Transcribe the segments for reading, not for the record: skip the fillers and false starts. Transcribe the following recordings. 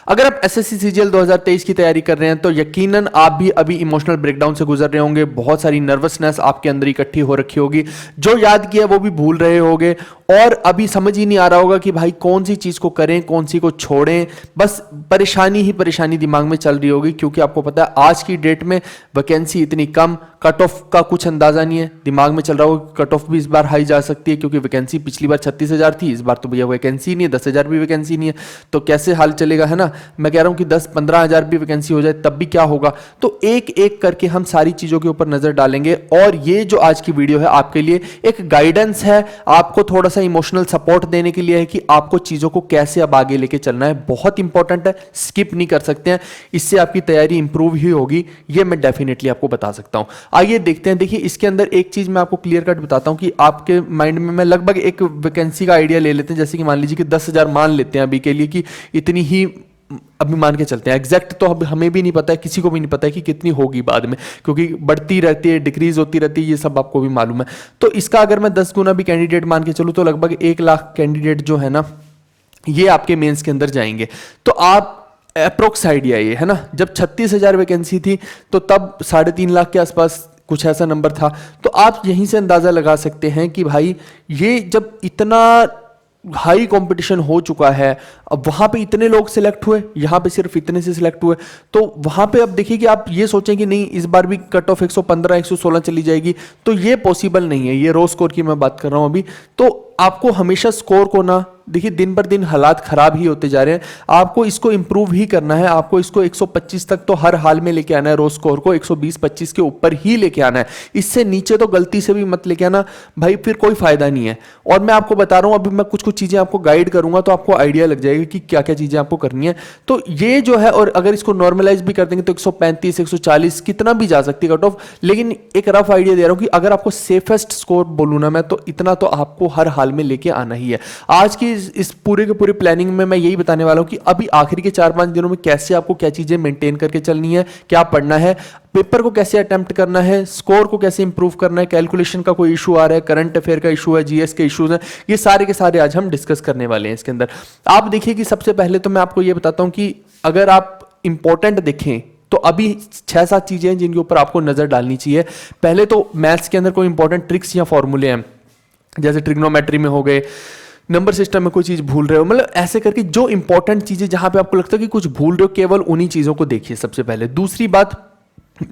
अगर आप SSC CGL 2023 की तैयारी कर रहे हैं तो यकीनन आप भी अभी इमोशनल ब्रेकडाउन से गुजर रहे होंगे, बहुत सारी नर्वसनेस आपके अंदर इकट्ठी हो रखी होगी, जो याद किया वो भी भूल रहे होंगे और अभी समझ ही नहीं आ रहा होगा कि भाई कौन सी चीज को करें कौन सी को छोड़ें। बस परेशानी ही परेशानी दिमाग में चल रही होगी, क्योंकि आपको पता है आज की डेट में वैकेंसी इतनी कम, कट ऑफ का कुछ अंदाजा नहीं है। दिमाग में चल रहा होगा कट ऑफ भी इस बार हाई जा सकती है, क्योंकि वैकेंसी पिछली बार 36,000 थी, इस बार तो भैया वैकेंसी नहीं है, 10,000 भी वैकेंसी नहीं है, तो कैसे हाल चलेगा, है ना। मैं कह रहा हूं कि 10-15,000 भी वैकेंसी हो जाए तब भी क्या होगा। तो एक एक करके हम सारी चीजों के ऊपर नजर डालेंगे और ये जो आज की वीडियो है आपके लिए एक गाइडेंस है, आपको थोड़ा सा इमोशनल सपोर्ट देने के लिए है कि आपको चीजों को कैसे अब आगे लेके चलना है। बहुत इंपॉर्टेंट है, स्किप नहीं कर सकते हैं, इससे आपकी तैयारी इंप्रूव ही होगी, ये मैं डेफिनेटली आपको बता सकता हूं। आइए देखते हैं। देखिए इसके अंदर एक चीज मैं आपको क्लियर कट बताता हूं कि आपके माइंड में मैं लगभग एक वैकेंसी का आइडिया ले लेते हैं। जैसे कि मान लीजिए कि 10,000 मान लेते हैं अभी के लिए कि इतनी ही अभी मान के चलते हैं। एग्जैक्ट तो अब हमें भी नहीं पता है, किसी को भी नहीं पता है कि कितनी होगी बाद में, क्योंकि बढ़ती रहती है, डिक्रीज होती रहती है, ये सब आपको भी मालूम है। तो इसका अगर मैं 10 गुना भी कैंडिडेट मान के चलूँ तो लगभग 1 लाख कैंडिडेट जो है ना ये आपके मेंस के अंदर जाएंगे। तो आप अप्रोक्स आइडिया ये है ना, जब 36,000 वैकेंसी थी तो तब 3.5 लाख के आसपास कुछ ऐसा नंबर था। तो आप यहीं से अंदाजा लगा सकते हैं कि भाई ये जब इतना हाई कंपटीशन हो चुका है, अब वहां पे इतने लोग सिलेक्ट हुए, यहां पे सिर्फ इतने से सिलेक्ट हुए, तो वहां पे अब देखिए कि आप ये सोचें कि नहीं इस बार भी कट ऑफ 115 116 चली जाएगी, तो ये पॉसिबल नहीं है। ये रो स्कोर की मैं बात कर रहा हूं अभी। तो आपको हमेशा स्कोर को ना, देखिए दिन पर दिन हालात खराब ही होते जा रहे हैं, आपको इसको इंप्रूव ही करना है। आपको इसको 125 तक तो हर हाल में लेके आना है, रो स्कोर को 120-25 के ऊपर ही लेके आना है। इससे नीचे तो गलती से भी मत लेके आना भाई, फिर कोई फायदा नहीं है। और मैं आपको बता रहा हूं, अभी मैं कुछ कुछ चीजें आपको गाइड करूंगा तो आपको आइडिया लग जाएगा कि क्या क्या चीजें आपको करनी है। तो ये जो है, और अगर इसको नॉर्मलाइज भी कर देंगे तो 135 140 कितना भी जा सकती है कट ऑफ। लेकिन एक रफ आइडिया दे रहा हूं कि अगर आपको सेफेस्ट स्कोर बोलूं ना मैं, तो इतना तो आपको हर हाल में लेके आना ही है। आज की इस पूरे के पूरे प्लानिंग में मैं यही बताने वाला हूं कि अभी आखिरी के 4-5 दिनों में कैसे आपको क्या चीजें मेंटेन करके चलनी है, क्या पढ़ना है, पेपर को कैसे अटेम्प्ट करना है, स्कोर को कैसे इंप्रूव करना है, कैलकुलेशन का कोई इशू आ रहा है, करंट अफेयर का इशू है, जीएस के इश्यूज हैं, ये सारे के सारे आज हम डिस्कस करने वाले हैं इसके अंदर। आप देखिए कि सबसे पहले तो मैं आपको ये बताता हूं कि अगर आप इंपॉर्टेंट देखें तो अभी 6-7 चीजें हैं जिनके ऊपर आपको नजर डालनी चाहिए। पहले तो मैथ्स के अंदर कोई इंपॉर्टेंट ट्रिक्स या फॉर्मूले हैं, जैसे ट्रिग्नोमेट्री में हो गए, नंबर सिस्टम में कोई चीज भूल रहे हो, मतलब ऐसे करके जो इंपॉर्टेंट चीजें जहां पे आपको लगता है कि कुछ भूल रहे हो, केवल उन्हीं चीजों को देखिए सबसे पहले। दूसरी बात,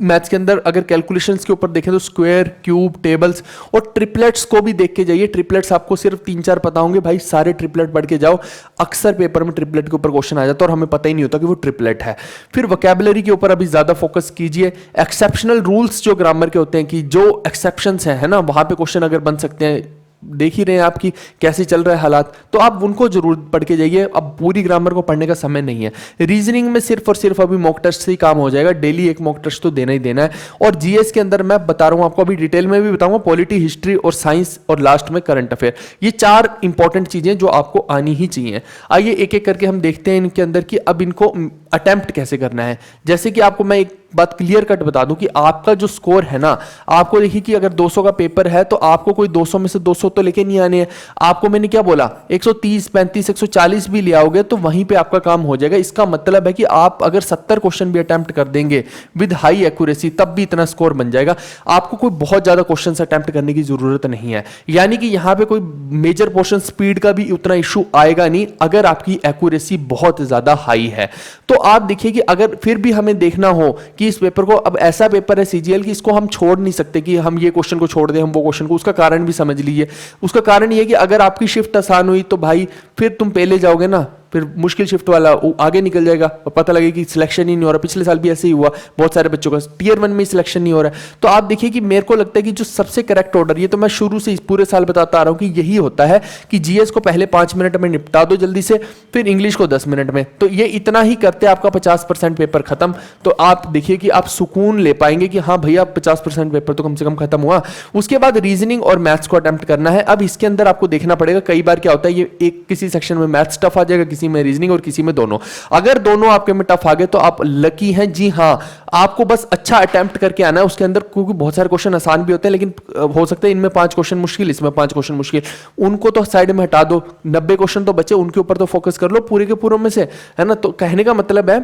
मैथ्स के अंदर अगर कैलकुलेशंस के ऊपर देखें तो स्क्वायर, क्यूब, टेबल्स और ट्रिपलेट्स को भी देख के जाइए। ट्रिपलेट्स आपको सिर्फ 3-4 पता होंगे, भाई सारे ट्रिपलेट पढ़ के जाओ। अक्सर पेपर में ट्रिपलेट के ऊपर क्वेश्चन आ जाता है और हमें पता ही नहीं होता कि वो ट्रिपलेट है। फिर वोकैबुलरी के ऊपर अभी ज्यादा फोकस कीजिए। एक्सेप्शनल रूल्स जो ग्रामर के होते हैं, कि जो एक्सेप्शंस है ना, वहां पे क्वेश्चन अगर बन सकते हैं, देख ही रहे हैं आपकी कैसे चल रहा है हालात, तो आप उनको जरूर पढ़ के जाइए। अब पूरी ग्रामर को पढ़ने का समय नहीं है। रीजनिंग में सिर्फ और सिर्फ अभी मॉक टेस्ट से ही काम हो जाएगा, डेली एक मॉक टेस्ट तो देना ही देना है। और जीएस के अंदर मैं बता रहा हूं आपको, अभी डिटेल में भी बताऊंगा, पॉलिटी, हिस्ट्री और साइंस, और लास्ट में करंट अफेयर। ये 4 इंपॉर्टेंट चीजें जो आपको आनी ही चाहिए। आइए एक एक करके हम देखते हैं इनके अंदर कि अब इनको अटेम्प्ट कैसे करना है। जैसे कि आपको मैं एक बात क्लियर कट बता दूं कि आपका जो स्कोर है ना, आपको देखिए कि अगर 200 का पेपर है तो आपको कोई 200 में से 200 तो लेके नहीं आने हैं। आपको मैंने क्या बोला, 130, 35, 140 भी ले आओगे तो वहीं पे आपका काम हो जाएगा। इसका मतलब है कि आप अगर 70 क्वेश्चन भी अटेम्प्ट कर देंगे विद हाई एक्यूरेसी, तब भी इतना स्कोर बन जाएगा। आपको कोई बहुत ज्यादा क्वेश्चन अटेम्प्ट करने की जरूरत नहीं है। यानी कि यहां पे कोई मेजर पोर्शन स्पीड का भी उतना इशू आएगा नहीं, अगर आपकी एक्यूरेसी बहुत ज्यादा हाई है। तो आप देखिए कि अगर फिर भी हमें देखना हो कि इस पेपर को, अब ऐसा पेपर है सीजीएल कि इसको हम छोड़ नहीं सकते कि हम ये क्वेश्चन को छोड़ दें, हम वो क्वेश्चन को, उसका कारण भी समझ लीजिए। उसका कारण ये कि अगर आपकी शिफ्ट आसान हुई तो भाई फिर तुम पहले जाओगे ना, फिर मुश्किल शिफ्ट वाला आगे निकल जाएगा और पता लगेगा कि सिलेक्शन ही नहीं हो रहा। पिछले साल भी ऐसे ही हुआ, बहुत सारे बच्चों का टियर 1 में सिलेक्शन नहीं हो रहा है। तो आप देखिए कि मेरे को लगता है कि जो सबसे करेक्ट ऑर्डर, ये तो मैं शुरू से इस पूरे साल बताता आ रहा हूं कि यही होता है कि जीएस को पहले 5 मिनट में निपटा दो जल्दी से, फिर इंग्लिश को 10 मिनट में। तो ये इतना ही करते आपका 50% पेपर खत्म। तो आप देखिए कि आप सुकून ले पाएंगे कि हाँ भैया 50% पेपर तो कम से कम खत्म हुआ। उसके बाद रीजनिंग और मैथ्स को अटेम्प्ट करना है। अब इसके अंदर आपको देखना पड़ेगा, कई बार क्या होता है, ये एक किसी सेक्शन में मैथ्स टफ आ जाएगा, किसी किसी में रीजनिंग और किसी में दोनों। अगर दोनों आपके में टफ आ गए तो आप लकी हैं। जी हाँ, आपको बस अच्छा अटेम्प्ट करके आना है उसके अंदर, क्योंकि बहुत सारे क्वेश्चन आसान भी होते हैं, लेकिन हो सकता है इनमें 5 क्वेश्चन मुश्किल, इसमें 5 क्वेश्चन मुश्किल, उनको तो साइड में हटा दो, 90 क्वेश्चन तो बचे, उनके ऊपर तो फोकस कर लो पूरे के पूरों में से, है ना। तो कहने का मतलब है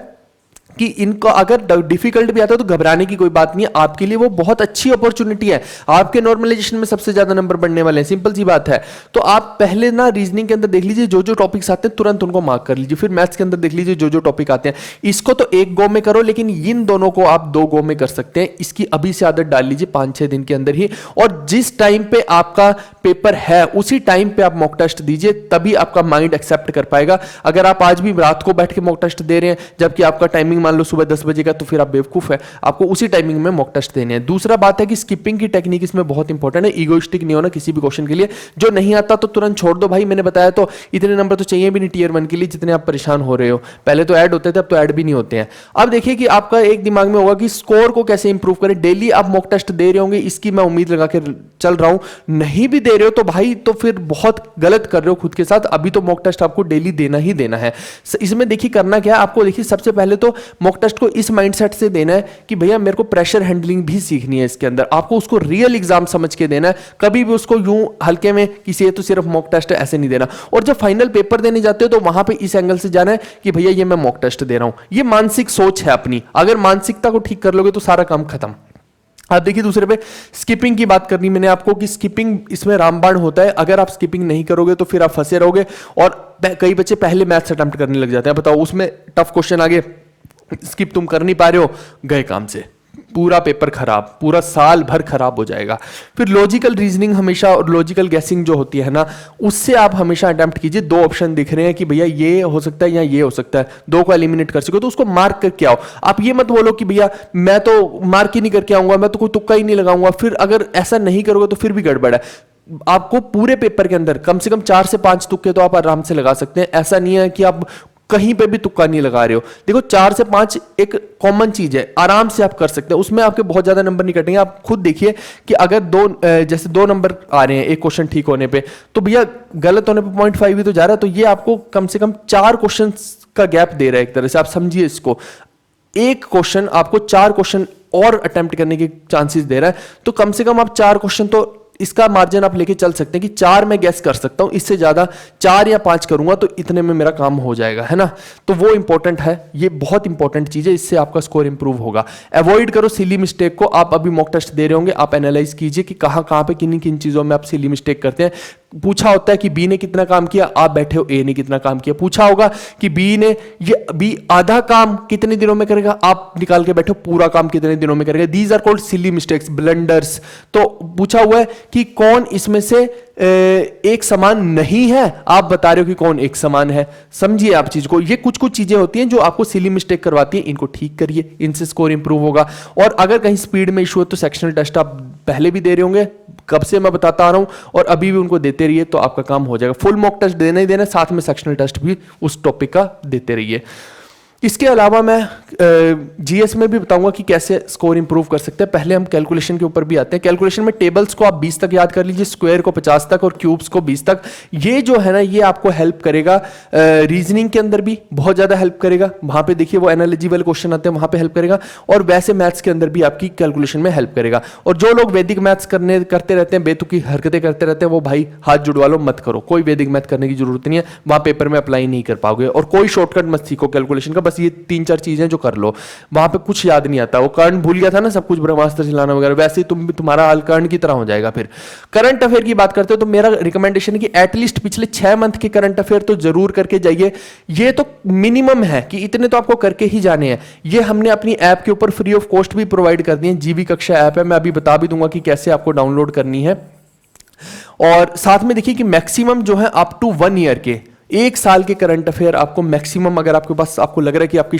कि इनको अगर डिफिकल्ट भी आता है तो घबराने की कोई बात नहीं है, आपके लिए वो बहुत अच्छी अपॉर्चुनिटी है। आपके नॉर्मलाइजेशन में सबसे ज्यादा नंबर बढ़ने वाले हैं, सिंपल सी बात है। तो आप पहले ना रीजनिंग के अंदर देख लीजिए जो जो टॉपिक्स आते हैं तुरंत उनको मार्क कर लीजिए, फिर मैथ्स के अंदर देख लीजिए जो जो टॉपिक आते हैं। इसको तो एक गो में करो, लेकिन इन दोनों को आप 2 गो में कर सकते हैं। इसकी अभी से आदत डाल लीजिए 5-6 दिन के अंदर ही, और जिस टाइम पे आपका पेपर है उसी टाइम पे आप मॉक टेस्ट दीजिए, तभी आपका माइंड एक्सेप्ट कर पाएगा। अगर आप आज भी रात को बैठ के मॉक टेस्ट दे रहे हैं जबकि आपका टाइमिंग मान लो सुबह 10 बजे का, तो फिर आप बेवकूफ है, आपको उसी टाइमिंग में मॉक टेस्ट देने हैं। दूसरा बात है कि स्किपिंग की टेक्निक इसमें बहुत इंपॉर्टेंट है, ईगोइस्टिक नहीं होना किसी भी क्वेश्चन के लिए। जो नहीं आता तो तुरंत छोड़ दो भाई, मैंने बताया तो इतने नंबर तो चाहिए भी नहीं टीयर 1 के लिए जितने आप परेशान हो रहे हो। पहले तो ऐड होते थे, अब तो ऐड भी नहीं होते हैं। अब देखिए कि आपका एक दिमाग में होगा कि स्कोर को कैसे इंप्रूव करें। डेली आप मॉक टेस्ट दे रहे होंगे, इसकी मैं उम्मीद लगा के चल रहा हूं। नहीं भी दे रहे हो तो भाई तो फिर बहुत गलत कर रहे हो खुद के साथ। अभी तो मॉक टेस्ट आपको डेली देना ही देना है। इसमें देखिए करना क्या है आपको, देखिए सबसे पहले तो मॉक टेस्ट को इस माइंडसेट से देना है कि भैया मेरे को प्रेशर हैंडलिंग भी सीखनी है इसके अंदर। आपको उसको रियल एग्जाम समझ के देना है, कभी भी उसको यूं हल्के में किसी ये तो सिर्फ मॉक टेस्ट है ऐसे नहीं देना। और जब फाइनल पेपर देने जाते हो तो वहां पे इस एंगल से जाना है कि भैया ये मैं मॉक टेस्ट दे रहा हूं। ये मानसिक सोच है अपनी, अगर मानसिकता को ठीक कर लोगे तो सारा काम खत्म। आप देखिए दूसरे पे स्किपिंग की बात करनी मैंने आपको कि स्किपिंग इसमें रामबाण होता है। अगर आप स्किपिंग नहीं करोगे तो फिर आप फंसे रहोगे, और कई बच्चे पहले मैथ्स अटेम्प्ट करने लग जाते हैं। बताओ उसमें टफ क्वेश्चन आगे, स्किप तुम कर नहीं पा रहे हो, गए काम से, पूरा पेपर खराब, पूरा साल भर खराब हो जाएगा। फिर लॉजिकल रीजनिंग हमेशा और लॉजिकल गैसिंग जो होती है ना, उससे आप हमेशा अटेम्प्ट कीजिए। 2 ऑप्शन दिख रहे हैं कि भैया ये हो सकता है या ये हो सकता है, 2 को एलिमिनेट कर सको तो उसको मार्क करके आओ। आप ये मत बोलो कि भैया मैं तो मार्क ही नहीं करके आऊंगा, मैं तो कोई तुक्का ही नहीं लगाऊंगा। फिर अगर ऐसा नहीं करोगे तो फिर भी गड़बड़ है। आपको पूरे पेपर के अंदर कम से कम 4 से 5 तुक्के तो आप आराम से लगा सकते हैं। ऐसा नहीं है कि आप कहीं पे भी तुक्का नहीं लगा रहे हो। देखो 4 से 5 एक कॉमन चीज है, आराम से आप कर सकते हैं, उसमें आपके बहुत ज्यादा नंबर नहीं कटेंगे। आप खुद देखिए कि अगर जैसे 2 नंबर आ रहे हैं एक क्वेश्चन ठीक होने पे, तो भैया गलत होने पे 0.5 ही तो जा रहा है। तो ये आपको कम से कम 4 क्वेश्चन का गैप दे रहा है एक तरह से, आप समझिए इसको। एक क्वेश्चन आपको 4 क्वेश्चन और अटेम्प्ट करने के चांसेस दे रहा है, तो कम से कम आप 4 क्वेश्चन तो इसका मार्जिन आप लेके चल सकते हैं कि 4 मैं गैस कर सकता हूं, इससे ज्यादा 4 या 5 करूंगा तो इतने में मेरा काम हो जाएगा, है ना। तो वो इंपॉर्टेंट है, ये बहुत इंपॉर्टेंट चीज है, इससे आपका स्कोर इंप्रूव होगा। अवॉइड करो सिली मिस्टेक को। आप अभी मॉक टेस्ट दे रहे होंगे, आप एनालाइज कीजिए कि कहां कहां पे किन किन चीजों में आप सिली मिस्टेक करते हैं। पूछा होता है कि बी ने कितना काम किया, आप बैठे हो ए ने कितना काम किया। पूछा होगा कि बी आधा काम कितने दिनों में करेगा, आप निकाल के बैठे हो पूरा काम कितने दिनों में करेगा। These are called silly mistakes, blunders. तो पूछा हुआ है कि कौन इसमें से एक समान नहीं है, आप बता रहे हो कि कौन एक समान है। समझिए आप चीज को, ये कुछ कुछ चीजें होती हैं जो आपको सिली मिस्टेक करवाती हैं, इनको ठीक करिए, इनसे स्कोर इंप्रूव होगा। और अगर कहीं स्पीड में इशू है तो सेक्शनल टेस्ट आप पहले भी दे रहे होंगे, कब से मैं बताता आ रहा हूं, और अभी भी उनको देते रहिए तो आपका काम हो जाएगा। फुल मॉक टेस्ट देना ही देना, साथ में सेक्शनल टेस्ट भी उस टॉपिक का देते रहिए। इसके अलावा मैं जीएस में भी बताऊंगा कि कैसे स्कोर इंप्रूव कर सकते हैं। पहले हम कैलकुलेशन के ऊपर भी आते हैं। कैलकुलेशन में टेबल्स को आप 20 तक याद कर लीजिए, स्क्वायर को 50 तक और क्यूब्स को 20 तक। ये जो है ना, ये आपको हेल्प करेगा। रीजनिंग के अंदर भी बहुत ज्यादा हेल्प करेगा, वहां पे देखिए वो एनालॉजी वाले क्वेश्चन आते हैं, वहां पे हेल्प करेगा। और वैसे मैथ्स के अंदर भी आपकी कैलकुलेशन में हेल्प करेगा। और जो लोग वैदिक मैथ्स करते रहते हैं, बेतुकी हरकतें करते रहते हैं, वो भाई हाथ जुड़वा लो, मत करो। कोई वैदिक मैथ करने की जरूरत नहीं है, वहां पेपर में अप्लाई नहीं कर पाओगे। और कोई शॉर्टकट मत सीखो कैलकुलेशन का, बस ये 3-4 चीजें जो कर लो, वहां पे कुछ याद नहीं आता। वो कर्ण भूल गया था ना सब कुछ, ब्रह्मास्त्र चलाना वगैरह, वैसे ही तुम्हारा हाल कर्ण की तरह हो जाएगा। फिर करंट अफेयर की बात करते हो तो मेरा रिकमेंडेशन है कि एटलीस्ट पिछले 6 मंथ के करंट अफेयर तो जरूर करके जाइए। ये तो मिनिमम है कि इतने तो आपको करके ही जाने हैं। ये हमने अपनी ऐप के ऊपर फ्री ऑफ कॉस्ट भी प्रोवाइड कर दी है, जीवी कक्षा ऐप है, मैं अभी बता भी दूंगा कि कैसे आपको डाउनलोड करनी है। और साथ में देखिए कि मैक्सिमम जो है अप टू 1 ईयर के, 1 साल के करंट अफेयर आपको मैक्सिमम, अगर आपके पास आपको लग रहा है कि आपकी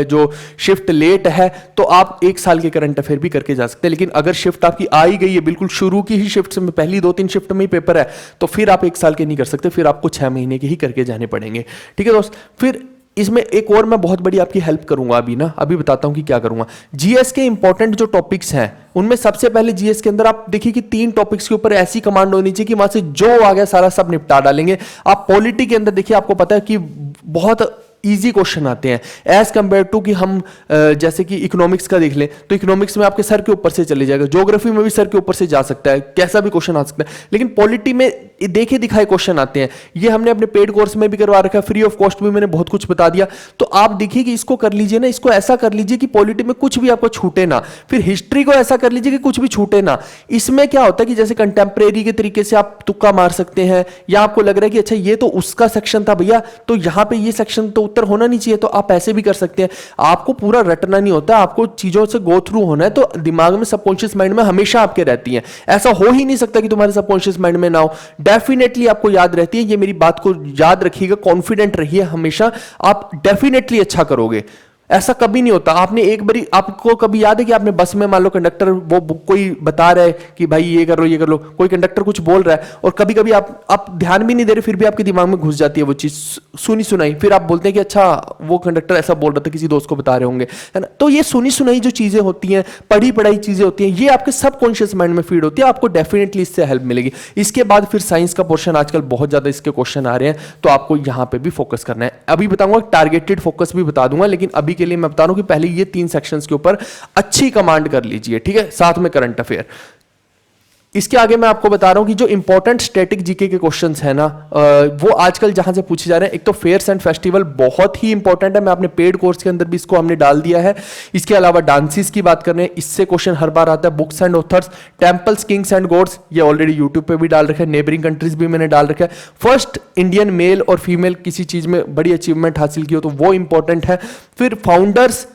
जो शिफ्ट लेट है तो आप 1 साल के करंट अफेयर भी करके जा सकते हैं। लेकिन अगर शिफ्ट आपकी आ ही गई है, बिल्कुल शुरू की ही शिफ्ट में, पहली 2-3 शिफ्ट में ही पेपर है, तो फिर आप 1 साल के नहीं कर सकते, फिर आपको 6 महीने के ही करके जाने पड़ेंगे। ठीक है दोस्त। फिर इसमें एक और मैं बहुत बड़ी आपकी हेल्प करूंगा अभी बताता हूं कि क्या करूंगा। जीएस के इंपॉर्टेंट जो टॉपिक्स हैं उनमें सबसे पहले जीएस के अंदर आप देखिए कि 3 टॉपिक्स के ऊपर ऐसी कमांड होनी चाहिए कि वहां से जो आ गया सारा सब निपटा डालेंगे। आप पॉलिटी के अंदर देखिए, आपको पता है कि बहुत इजी क्वेश्चन आते हैं एज कंपेयर टू कि हम जैसे कि इकोनॉमिक्स का देख लें तो इकोनॉमिक्स में आपके सर के ऊपर से चले जाएगा, ज्योग्राफी में भी सर के ऊपर से जा सकता है, कैसा भी क्वेश्चन आ सकता है। लेकिन पॉलिटी में देखे दिखाए क्वेश्चन आते हैं। ये हमने अपने पेड कोर्स में भी करवा रखा है, फ्री ऑफ कॉस्ट भी मैंने बहुत कुछ बता दिया। तो आप देखिए कि इसको कर लीजिए ना, इसको ऐसा कर लीजिए कि पॉलिटी में कुछ भी आपको छूटे ना, फिर हिस्ट्री को ऐसा कर लीजिए कि कुछ भी छूटे ना। इसमें क्या होता है कि जैसे कंटेम्प्रेरी के तरीके से आप तुक्का मार सकते हैं, या आपको लग रहा है कि अच्छा ये तो उसका सेक्शन था भैया, तो यहां पे ये सेक्शन तो उत्तर होना नहीं चाहिए, तो आप ऐसे भी कर सकते हैं। आपको पूरा रटना नहीं होता, आपको चीजों से गो थ्रू होना है, तो दिमाग में सबकॉन्शियस माइंड में हमेशा आपके रहती है। ऐसा हो ही नहीं सकता कि तुम्हारे सबकॉन्शियस माइंड में ना हो, डेफिनेटली आपको याद रहती है। ये मेरी बात को याद रखिएगा, कॉन्फिडेंट रहिए हमेशा, आप डेफिनेटली अच्छा करोगे। ऐसा कभी नहीं होता। आपने एक बारी, आपको कभी याद है कि आपने बस में मान लो कंडक्टर वो कोई बता रहा है कि भाई ये कर लो ये कर लो, कोई कंडक्टर कुछ बोल रहा है और कभी कभी आप ध्यान भी नहीं दे रहे, फिर भी आपके दिमाग में घुस जाती है वो चीज सुनी सुनाई, फिर आप बोलते हैं कि अच्छा वो कंडक्टर ऐसा बोल रहा था, किसी दोस्त को बता रहे होंगे, है ना। तो ये सुनी सुनाई जो चीजें होती हैं, पढ़ी पढ़ाई चीजें होती हैं, ये आपके सबकॉन्शियस माइंड में फीड होती है, आपको डेफिनेटली इससे हेल्प मिलेगी। इसके बाद फिर साइंस का पोर्शन, आजकल बहुत ज्यादा इसके क्वेश्चन आ रहे हैं, तो आपको यहां पे भी फोकस करना है। अभी बताऊंगा टारगेटेड फोकस भी बता दूंगा, लेकिन अभी के लिए मैं बता रहा हूं कि पहले ये 3 सेक्शंस के ऊपर अच्छी कमांड कर लीजिए, ठीक है, साथ में करंट अफेयर। इसके आगे मैं आपको बता रहा हूं कि जो इंपॉर्टेंट स्टैटिक जीके के क्वेश्चंस है ना, वो आजकल जहां से पूछे जा रहे हैं, एक तो फेयर्स एंड फेस्टिवल बहुत ही इंपॉर्टेंट है, मैं अपने पेड कोर्स के अंदर भी इसको हमने डाल दिया है। इसके अलावा डांसेस की बात कर रहे हैं, इससे क्वेश्चन हर बार आता है। Books and authors, temples, kings and gods, ये ऑलरेडी यूट्यूब पे भी डाल रखा है, नेबरिंग कंट्रीज भी मैंने डाल रखा है। फर्स्ट इंडियन मेल और फीमेल किसी चीज में बड़ी अचीवमेंट हासिल की हो तो वो इंपॉर्टेंट है। फिर फाउंडर्स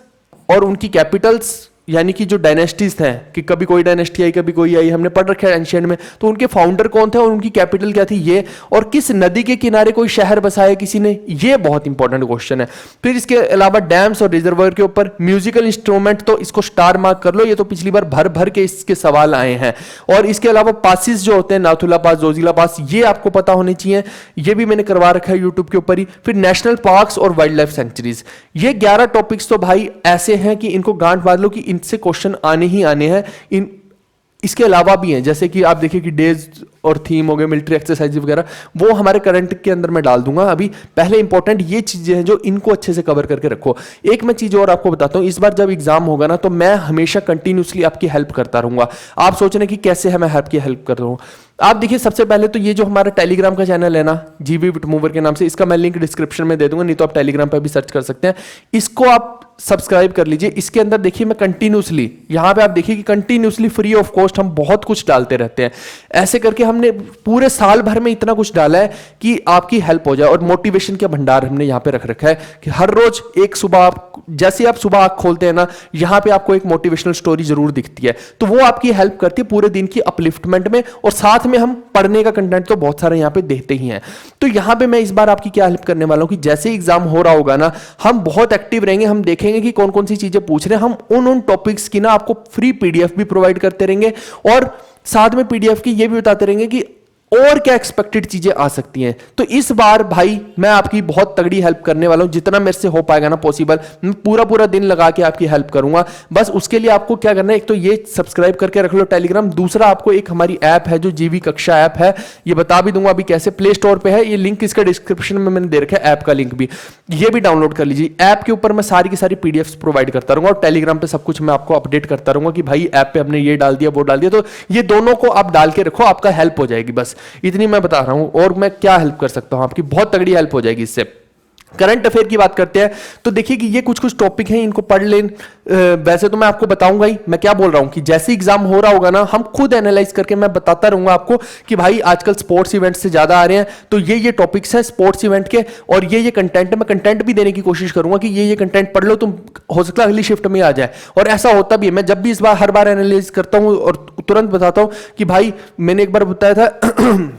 और उनकी कैपिटल्स, यानी कि जो डायनेस्टीज थे, कि कभी कोई डायनेस्टी आई कभी कोई आई, हमने पढ़ रखा है एंशिएंट में, तो उनके फाउंडर कौन थे और उनकी कैपिटल क्या थी ये, और किस नदी के किनारे कोई शहर बसाया किसी ने, ये बहुत इंपॉर्टेंट क्वेश्चन है। फिर इसके अलावा डैम्स और रिजर्वायर के ऊपर, म्यूजिकल इंस्ट्रूमेंट, तो इसको स्टार मार्क कर लो, ये तो पिछली बार भर भर के इसके सवाल आए हैं। और इसके अलावा पासिस जो होते हैं, नाथुला पास, जोजिला पास, ये आपको पता होने चाहिए, ये भी मैंने करवा रखा है यूट्यूब के ऊपर ही। फिर नेशनल पार्क्स और वाइल्ड लाइफ सेंचुरीज, ये 11 टॉपिक्स तो भाई ऐसे हैं कि इनको गांठ बांध लो कि इनसे क्वेश्चन आने ही आने हैं। इसके अलावा भी हैं, जैसे कि आप देखिए कि डेज और थीम हो गए, मिलिट्री एक्सरसाइज वगैरह, वो हमारे करंट के अंदर मैं डाल दूंगा। अभी पहले इंपॉर्टेंट ये चीजें हैं जो इनको अच्छे से कवर करके रखो। एक मैं चीज और आपको बताता हूं, इस बार जब एग्जाम होगा ना, तो मैं हमेशा कंटिन्यूसली आपकी हेल्प करता रहूंगा। आप सोच रहे हैं कि कैसे है मैं आपकी हेल्प कर रहा हूं। आप देखिए, सबसे पहले तो ये जो हमारा टेलीग्राम का चैनल है ना, जीबी विटमूवर के नाम से, इसका मैं लिंक डिस्क्रिप्शन में दे दूंगा, नहीं तो आप टेलीग्राम पर भी सर्च कर सकते हैं। इसको आप सब्सक्राइब कर लीजिए। इसके अंदर देखिए मैं कंटिन्यूसली, यहां पे आप देखिए कि कंटिन्यूसली फ्री ऑफ कॉस्ट हम बहुत कुछ डालते रहते हैं। ऐसे करके हमने पूरे साल भर में इतना कुछ डाला है कि आपकी हेल्प हो जाए। और मोटिवेशन के भंडार हमने यहां पे रख रखा है कि हर रोज एक सुबह आप, जैसे आप सुबह आंख खोलते हैं ना, यहां पे आपको एक मोटिवेशनल स्टोरी जरूर दिखती है, तो वो आपकी हेल्प करती है पूरे दिन की अपलिफ्टमेंट में। और साथ में हम पढ़ने का कंटेंट तो बहुत सारा यहां पे देखते ही हैं। तो यहां पे मैं इस बार आपकी क्या हेल्प करने वाला हूं कि जैसे एग्जाम हो रहा होगा ना, हम बहुत एक्टिव रहेंगे, हम देखेंगे कि कौन कौन सी चीजें पूछ रहे हैं, हम उन टॉपिक्स की ना आपको फ्री पीडीएफ भी प्रोवाइड करते रहेंगे, और साथ में पीडीएफ की ये भी बताते रहेंगे कि और क्या एक्सपेक्टेड चीजें आ सकती हैं। तो इस बार भाई मैं आपकी बहुत तगड़ी हेल्प करने वाला हूं, जितना मेरे से हो पाएगा ना पॉसिबल, मैं पूरा पूरा दिन लगा के आपकी हेल्प करूंगा। बस उसके लिए आपको क्या करना है, एक तो ये सब्सक्राइब करके रख लो टेलीग्राम, दूसरा आपको एक हमारी ऐप है जो जीवी कक्षा ऐप है, ये बता भी दूंगा अभी कैसे, प्ले स्टोर पे है, ये लिंक इसका डिस्क्रिप्शन में मैंने दे रखा है, ऐप का लिंक भी, ये भी डाउनलोड कर लीजिए। ऐप के ऊपर मैं सारी की सारी पीडीएफ प्रोवाइड करता रहूंगा, और टेलीग्राम पे सब कुछ मैं आपको अपडेट करता रहूंगा कि भाई ऐप पे हमने ये डाल दिया वो डाल दिया। तो ये दोनों को आप डाल के रखो, आपका हेल्प हो जाएगी। बस इतनी मैं बता रहा हूं, और मैं क्या हेल्प कर सकता हूं आपकी, बहुत तगड़ी हेल्प हो जाएगी इससे। करंट अफेयर की बात करते हैं, तो देखिए कि ये कुछ कुछ टॉपिक हैं, इनको पढ़ लें। वैसे तो मैं आपको बताऊंगा ही, मैं क्या बोल रहा हूं कि जैसे एग्जाम हो रहा होगा ना, हम खुद एनालाइज करके मैं बताता रहूंगा आपको कि भाई आजकल स्पोर्ट्स इवेंट से ज्यादा आ रहे हैं, तो ये टॉपिक्स हैं स्पोर्ट्स इवेंट के, और ये कंटेंट है। मैं कंटेंट भी देने की कोशिश करूंगा कि ये कंटेंट पढ़ लो, तुम हो सकता है अगली शिफ्ट में आ जाए। और ऐसा होता भी है, मैं जब भी इस बार हर बार एनालाइज करता हूं और तुरंत बताता हूं कि भाई मैंने एक बार बताया था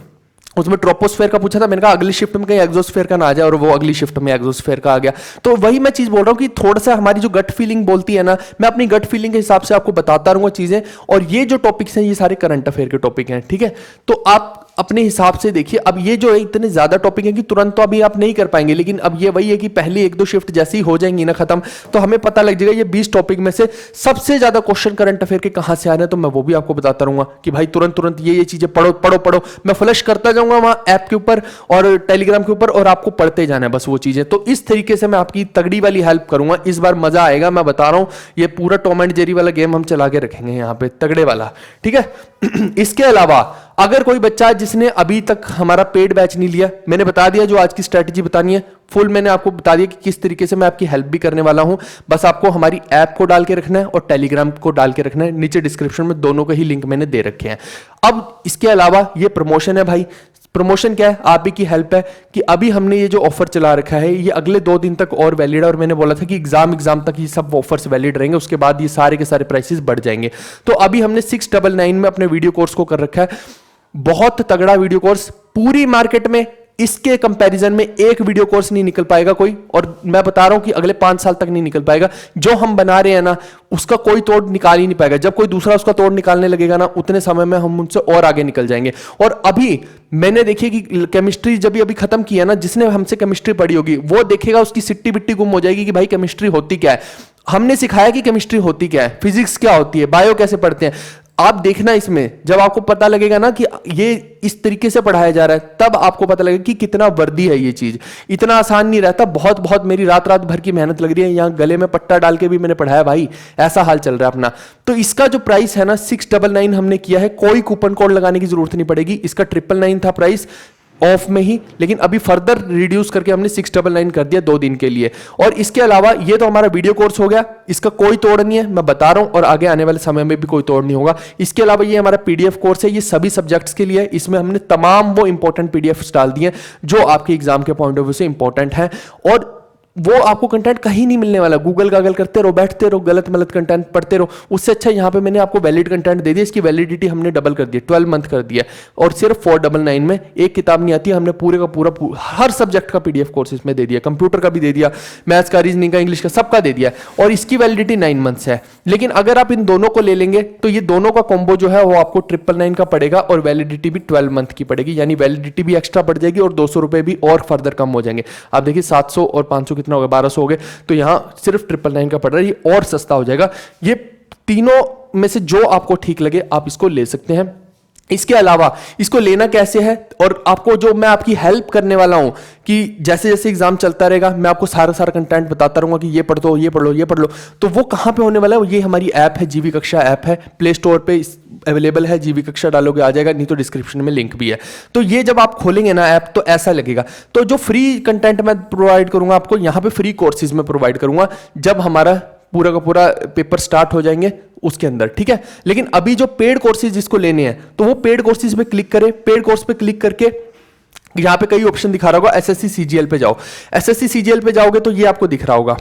उसमें ट्रोपोस्फेयर का पूछा था, मैंने कहा अगली शिफ्ट में कहीं एक्सोस्फेयर का ना आ जाए, और वो अगली शिफ्ट में एक्सोस्फेयर का आ गया। तो वही मैं चीज बोल रहा हूं कि थोड़ा सा हमारी जो गट फीलिंग बोलती है ना, मैं अपनी गट फीलिंग के हिसाब से आपको बताता रहूंगा चीजें। और ये जो टॉपिक्स हैं ये सारे करंट अफेयर के टॉपिक हैं, ठीक है। तो आप अपने हिसाब से देखिए। अब ये जो है इतने ज्यादा टॉपिक है कि तुरंत तो अभी आप नहीं कर पाएंगे, लेकिन अब ये वही है कि पहली 1-2 शिफ्ट जैसी ही हो जाएंगी ना खत्म, तो हमें पता लग जाएगा ये 20 टॉपिक में से सबसे ज्यादा क्वेश्चन करंट अफेयर के कहां से आ रहे हैं। तो मैं वो भी आपको बताता रहूंगा कि भाई तुरंत तुरंत ये चीजें पढ़ो पढ़ो पढ़ो। मैं फ्लैश करता जाऊंगा वहां ऐप के ऊपर और टेलीग्राम के ऊपर, और आपको पढ़ते जाना है बस वो चीजें। तो इस तरीके से मैं आपकी तगड़ी वाली हेल्प करूंगा। इस बार मजा आएगा, मैं बता रहा हूं। ये पूरा टॉम एंड जेरी वाला गेम हम चला के रखेंगे यहाँ पे, तगड़े वाला, ठीक है। इसके अलावा अगर कोई बच्चा जिसने अभी तक हमारा पेड बैच नहीं लिया, मैंने बता दिया जो आज की स्ट्रेटजी बतानी है फुल, मैंने आपको बता दिया कि किस तरीके से मैं आपकी हेल्प भी करने वाला हूं। बस आपको हमारी ऐप को डाल के रखना है और टेलीग्राम को डाल के रखना है। नीचे डिस्क्रिप्शन में दोनों के ही लिंक मैंने दे रखे हैं। अब इसके अलावा ये प्रमोशन है भाई। प्रमोशन क्या है? आप ही की हेल्प है कि अभी हमने ये जो ऑफर चला रखा है ये अगले 2 दिन तक और वैलिड है, और मैंने बोला था कि एग्जाम तक ये सब ऑफर्स वैलिड रहेंगे, उसके बाद ये सारे के सारे प्राइसेस बढ़ जाएंगे। तो अभी हमने 699 में अपने वीडियो कोर्स को कर रखा है। बहुत तगड़ा वीडियो कोर्स, पूरी मार्केट में इसके कंपैरिजन में एक वीडियो कोर्स नहीं निकल पाएगा कोई, और मैं बता रहा हूं कि अगले 5 साल तक नहीं निकल पाएगा। जो हम बना रहे हैं ना उसका कोई तोड़ निकाल ही नहीं पाएगा। जब कोई दूसरा उसका तोड़ निकालने लगेगा ना, उतने समय में हम उनसे और आगे निकल जाएंगे। और अभी मैंने देखिए कि केमिस्ट्री जब अभी खत्म किया ना, जिसने हमसे केमिस्ट्री पढ़ी होगी वो देखेगा उसकी सिट्टी बिट्टी गुम हो जाएगी कि भाई केमिस्ट्री होती क्या है। हमने सिखाया कि केमिस्ट्री होती क्या है, फिजिक्स क्या होती है, बायो कैसे पढ़ते हैं। आप देखना इसमें, जब आपको पता लगेगा ना कि ये इस तरीके से पढ़ाया जा रहा है, तब आपको पता लगेगा कि कितना वर्दी है ये चीज। इतना आसान नहीं रहता, बहुत बहुत मेरी रात रात भर की मेहनत लग रही है। यहाँ गले में पट्टा डाल के भी मैंने पढ़ाया भाई, ऐसा हाल चल रहा है अपना। तो इसका जो प्राइस है ना 699 हमने किया है, कोई कूपन कोड लगाने की जरूरत नहीं पड़ेगी। इसका 999 था प्राइस ऑफ में ही, लेकिन अभी फर्दर रिड्यूस करके हमने 699 कर दिया 2 दिन के लिए। और इसके अलावा ये तो हमारा वीडियो कोर्स हो गया, इसका कोई तोड़ नहीं है, मैं बता रहा हूं, और आगे आने वाले समय में भी कोई तोड़ नहीं होगा। इसके अलावा ये हमारा पीडीएफ कोर्स है, ये सभी सब्जेक्ट्स के लिए। इसमें हमने तमाम वो इंपॉर्टेंट पीडीएफ डाल दिए जो आपके एग्जाम के पॉइंट ऑफ व्यू से इंपॉर्टेंट है, और वो आपको कंटेंट कहीं नहीं मिलने वाला। गूगल गागल करते रहो, बैठते रहो, गलत मलत कंटेंट पढ़ते रहो, उससे अच्छा यहाँ पे मैंने आपको वैलिड कंटेंट दे दिया। इसकी वैलिडिटी हमने डबल कर दी, 12 मंथ कर दिया, और सिर्फ 499 में। एक किताब नहीं आती, हमने पूरे का पूरा हर सब्जेक्ट का पीडीएफ कोर्स इसमें दे दिया, कंप्यूटर का भी दे दिया, मैथ्स का, रीजनिंग का, इंग्लिश का, सबका दे दिया। और इसकी वैलिडिटी 9 मंथ्स है। लेकिन अगर आप इन दोनों को ले लेंगे तो ये दोनों का कॉम्बो जो है वो आपको 999 का पड़ेगा, और वैलिडिटी भी 12 मंथ की पड़ेगी, यानी वैलिडिटी भी एक्स्ट्रा बढ़ जाएगी और 200 रुपए भी और फर्दर कम हो जाएंगे। आप देखिए 700 और 500 कितना हो गया, 1200 हो गए। तो यहां सिर्फ 999 का पड़ रहा है, ये और सस्ता हो जाएगा। ये तीनों में से जो आपको ठीक लगे आप इसको ले सकते हैं। इसके अलावा इसको लेना कैसे है, और आपको जो मैं आपकी हेल्प करने वाला हूं कि जैसे जैसे एग्जाम चलता रहेगा मैं आपको सारा सारा कंटेंट बताता रहूंगा कि ये पढ़ दो, ये पढ़ लो, ये पढ़ लो। तो वो कहां पे होने वाला है? ये हमारी ऐप है, जीवी कक्षा ऐप है, प्ले स्टोर पे अवेलेबल है। जीवी कक्षा डालोगे आ जाएगा, नहीं तो डिस्क्रिप्शन में लिंक भी है। तो ये जब आप खोलेंगे ना ऐप तो ऐसा लगेगा। तो जो फ्री कंटेंट मैं प्रोवाइड करूंगा आपको, यहां पे फ्री कोर्सेज में प्रोवाइड करूंगा जब हमारा पूरा का पूरा पेपर स्टार्ट हो जाएंगे उसके अंदर, ठीक है। लेकिन अभी जो पेड कोर्सेज जिसको लेने हैं तो वो पेड कोर्सेज पे क्लिक करें। पेड कोर्स पे क्लिक करके यहां पे कई ऑप्शन दिखा रहा होगा, एसएससी सीजीएल पे जाओ। एसएससी सीजीएल पे जाओगे तो ये आपको दिख रहा होगा,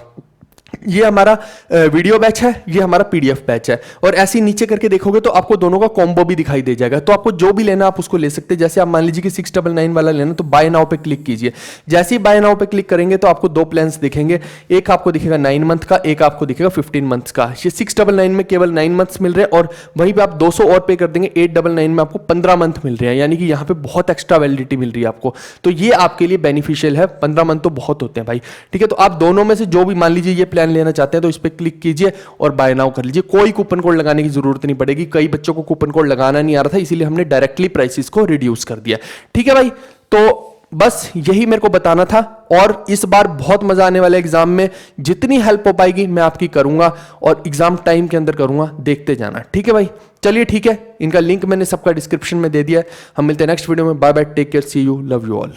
ये हमारा वीडियो बैच है, ये हमारा पीडीएफ बैच है। और ऐसे नीचे करके देखोगे तो आपको दोनों का कॉम्बो भी दिखाई दे जाएगा। तो आपको जो भी लेना आप उसको ले सकते हैं। जैसे आप मान लीजिए कि 699 वाला लेना, तो बाय नाउ पे क्लिक कीजिए। जैसे ही बाय नाउ पे क्लिक करेंगे तो आपको 2 प्लान्स दिखेंगे, एक आपको दिखेगा 9 मंथ का, एक आपको दिखेगा 15 मंथ्स का। ये 699 में केवल 9 मंथ्स मिल रहे हैं, और वहीं पे आप 200 और पे कर देंगे, 899 में आपको 15 मंथ मिल रहे हैं। यानी कि यहाँ पे बहुत एक्स्ट्रा वैलिडिटी मिल रही है आपको। तो ये आपके लिए बेनिफिशियल है। 15 मंथ तो बहुत होते हैं भाई, ठीक है। तो आप दोनों में से जो भी मान लीजिए ये प्लान लेना चाहते हैं तो इस पे क्लिक कीजिए और बाय नाउ कर लीजिए। कोई कूपन कोड लगाने की जरूरत नहीं पड़ेगी। कई बच्चों को कूपन कोड लगाना नहीं आ रहा था, इसीलिए हमने डायरेक्टली प्राइसेस को रिड्यूस कर दिया, ठीक है भाई। तो बस यही मेरे को बताना था, और इस बार बहुत मजा आने वाला है एग्जाम में। जितनी हेल्प हो पाएगी मैं आपकी करूंगा, और एग्जाम टाइम के अंदर करूंगा, देखते जाना, ठीक है भाई। चलिए ठीक है, इनका लिंक मैंने सबका डिस्क्रिप्शन में दे दिया है। हम मिलते हैं नेक्स्ट वीडियो में। Bye bye, take care, see you, love you all.